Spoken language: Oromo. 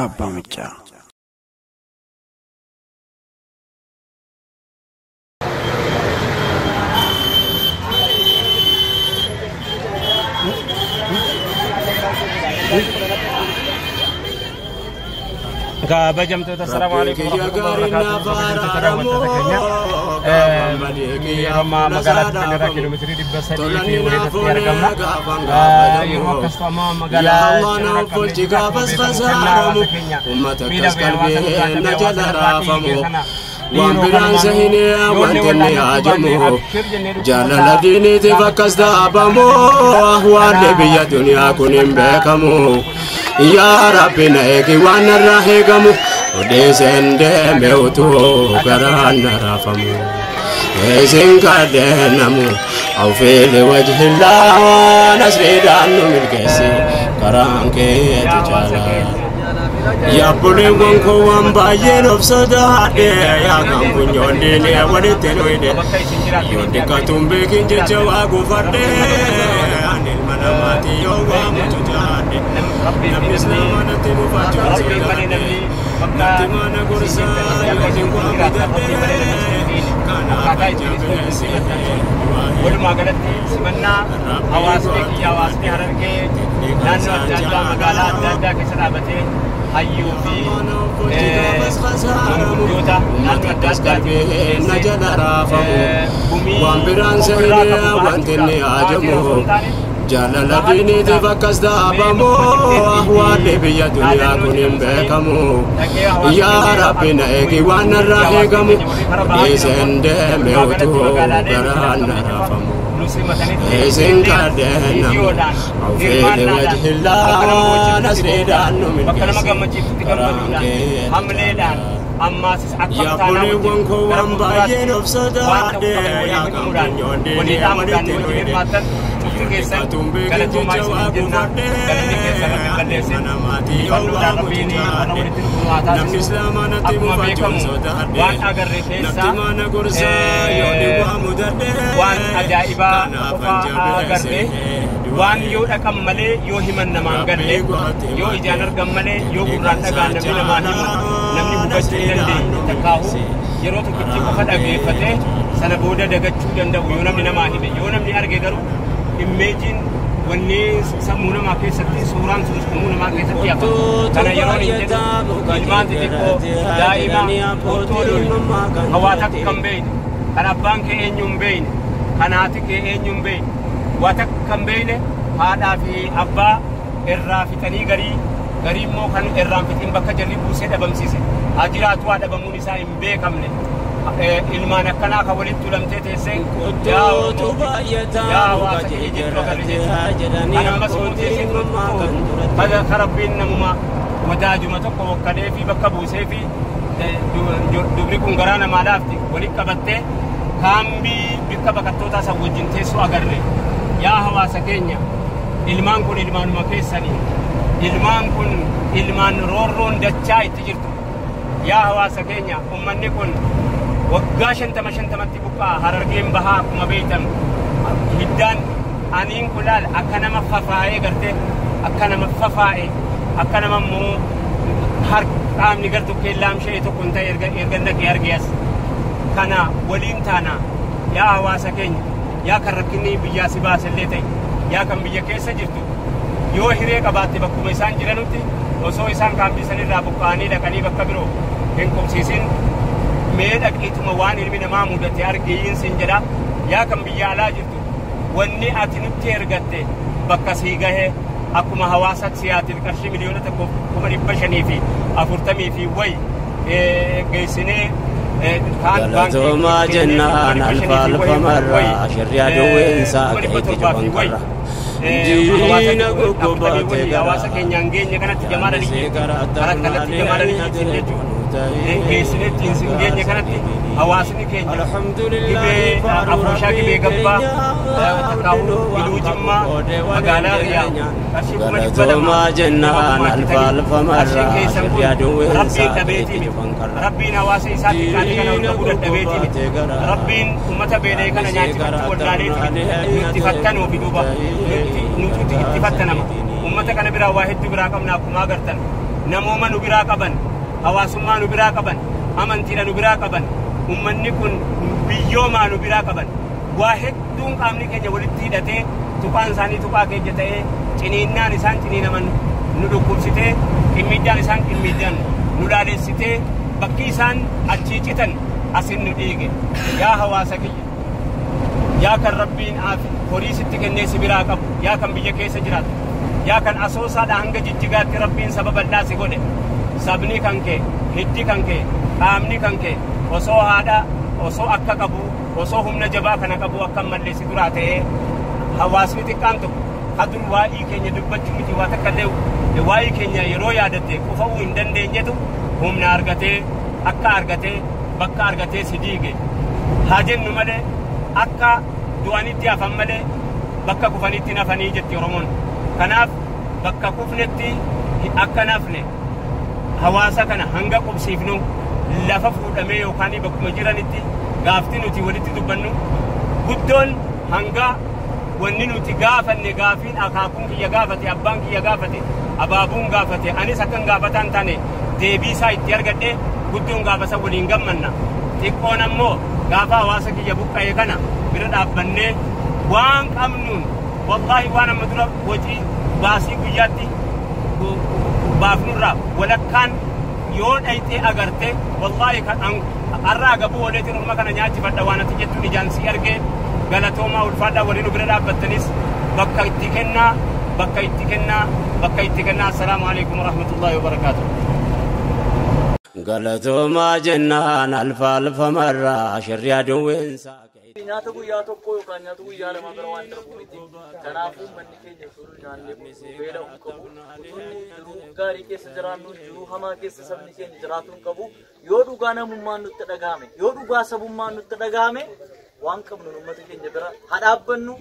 يا بامجا Bajamtu assalamualaikum warahmatullahi wabarakatuh. Roma magala tinira kilometri di basadi fi walidat yargamna. Yero kastama magala tinira kilometri وامبران سهيني وانتني عجمو جلال ديني تفكس دابمو أهوال بيا دنيا كنين بكمو يا ربي نايكي وانا راهيكمو وديسن دميوتو قران رافمو إذن كدنمو أو في لوجه الله نسري دانو ملكسي قران كي تجالا يا بني وانكو وانباين أفسدا يا كم بنيوني لي وديتلويدي يودي كاتوم بكين جوا غفردي عن المناماتي يوغا متجادي نبي سلامنا تبو فاجو سيداني نبي مانا كورسا يودي وامدادي كانا فاجو سيداني ولما قلت سمنا حواسك يا حواسك هررك نانو جاجا مقالا جاجا كسرابته أيوة في جوتا ناترداس كاتي نجد رافمو وامبران سهيني وانتني عجمو جلال ديني تفكس دابمو أهوال بيا دنيا كنين بكمو يا ربي نايكي وانا راهيكمو بيسن دميوتو قران رافمو إذن كدنمو أو في وجه الله نسري دانو من يا بني وانكو وانباين أفسدا يا كم بنيوني يا وديتلويدي كاتوم بكين جوا غفردي مناماتي يوغا متجادي نبي سلامنا تبو فاجو سيداني نبي مانا كورسا يودي وامدادي وان أجائبا أغرده وان يو أكم ملي يو همن نمان غرده يو إجانر غم ملي يو قرآن أغان نبي نمان نمني ببجل دندي تكاهو يرو تكتي وفد أغيفته سنبودا دغتشو دندو يو نمني نمان يو نمني أرغي غرو imagine wanni samuna ma keessatti suuraan sun samuna ma keessatti hafa kana yeroo inni ilmaan xixiqqoo daa'ima portoolii hawaasa kan beeyne kan abbaan kee eenyu hin beeyne kan haati kee eenyu hin beeyne wata kan beeyne haadhaa fi abbaa irraa fixanii garii immoo kan irraan fixin bakka jarri buusee dhabamsiise haa jiraatu haa dhabamuun isaa hin beekamne ilmaan akkanaa ka walitti tulamtee teessee yaa hawaasa kee jechuu agarre kan ammas murteessee kan rabbiin namuma wadaajuma tokko wakkadee fi bakka buusee fi dubri kun garaa namaa laafti walitti qabattee kaambii bikka baqattootaa san wajjin teessuu agarre yaa hawaasa keenya ilmaan kun ilmaanuma keessanii ilmaan kun ilmaan roorroon dachaa itti jirtu yaa hawaasa keenya ummanni kun waggaa 50 buqqaa harargeen bahaa akkuma beeytan hiddaan aniin kulaal akka nama fafaa'ee gartee akka nama fafaa'e akka nama immoo qaamni gartuu keellaamshee tokko hin ta'e erga dhaqee argees kana waliin taana yaa hawaasa keenya yaa kan rakkinni biyyaa si baasellee ta'e yaa kan biyya keessa jirtu yoo hiree qabaatte bakkuma isaan jiranutti osoo isaan kaambii sanirraa buqqa'anii dhaqanii bakka biroo hin qubsiisin mee dhaqiituma waan ilmi namaa mudate argiin sin jedha yaa kan biyya alaa jirtu wanni ati nutti ergatte bakka sii gahe akkuma hawaasatti siyaatiin qarshii miliyoona 1,540 fi way geessinee galatooma jennaan alfa marra shirriyaa dowween saaqee jaban karra diina goggobaatee hawaasa keenyaan geenye kanatti jamaadhanii kanatti jamaadhanii geessinetti hin geenye kanatti hawaasni keenya gibee afuushaa gibee gabbaa takkaa'u iluu jimmaa magaalaa riyaa qarshii 200 jennaan alfa marra shirriyaa dowween rabbiin dhabeetii rabbiin hawaasa isaatti kaanii kana ol qabuu dadhabeetii rabbiin ummata beelee kana nyaachifachuu wallaalee itti fattanuu fi duuba nuti itti fattanama ummata kana biraa waa hedduu biraa qabna akkuma agartan namooma nu biraa qaban hawaasummaa nu biraa qaban amantiidha nu biraa qaban ummanni kun biyyoomaa nu biraa qaban waa hedduun qaamni keenya walitti hidhatee tuqaan isaanii tuqaa keenya ta'ee ciniinnaan isaan ciniinaman nu dhukkubsitee qimmiidhaan isaan qimmiidhaan nu laaleessitee bakki isaan achii citan asin nu dhiige yaa hawaasa kiyya yaa kan rabbiin horii sitti kennee si biraa qabu yaa kan biyya keessa jiraatu yaa kan asoosaadha hanga jijjigaatti rabbiin saba bal'aa si godhe sabni kan kee hiddi kan kee qaamni kan kee osoo haadha osoo akka qabu osoo humna jabaa kana qabu akka mallee si duraa ta'ee hawaasni xiqqaan tokko hadur waa'ii keenya dubbachuu miti waa takka illee waa'ii keenya yeroo yaadatte qufa'uu hin dandeenyetu humna argatee akka argatee bakka argatee si diige haa jennu malee akka du'anitti hafan malee bakka kufanitti nafanii jetti Oromoon kanaaf bakka kufnetti akka nafne hawaasa kana hanga qubsiifnu lafa fuudhamee yookaan bakkuma jiranitti gaafti nuti walitti dubbannu guddoon hanga wanni nuti gaafanne gaafiin akaakuun kiyya gaafate abbaan kiyya gaafate abaabuun gaafate anis akkan gaafataan taane deebii isaa itti argadhe guddoon gaafasa waliin gammanna xiqqoon ammoo gaafa hawaasa kiyya buqqa'e kana bira dhaabbannee waan qabnuun wallahi waan amma dura hojii baasii guyyaatti baafnurraa walakkaan yoo dhayxee agarte wallahi kan arraa gabuu waleetiin orma kana nyaachifadha waan ati jettuun ijaan si argee galatoomaa ulfaadhaa waliin bira dhaabbattanis bakka itti kennaa assalaamu alaikum warahmatullahi wabarakaatuh galatoomaa jennaan alfa marraa shirri aduwweensaa nyaata guyyaa tokko yookaan nyaata guyyaa lama bira waan darbu miti kanaafuu manni keenya suru nyaannee beela hin qabu jiruu gaarii keessa jiraannu jiruu hamaa keessa sabni keenya jiraatu hin qabu yoo dhugaa namummaan nutti dhagahame yoo dhugaa sabummaan nutti dhagahame waan qabnu uummata keenya bira haa dhaabbannu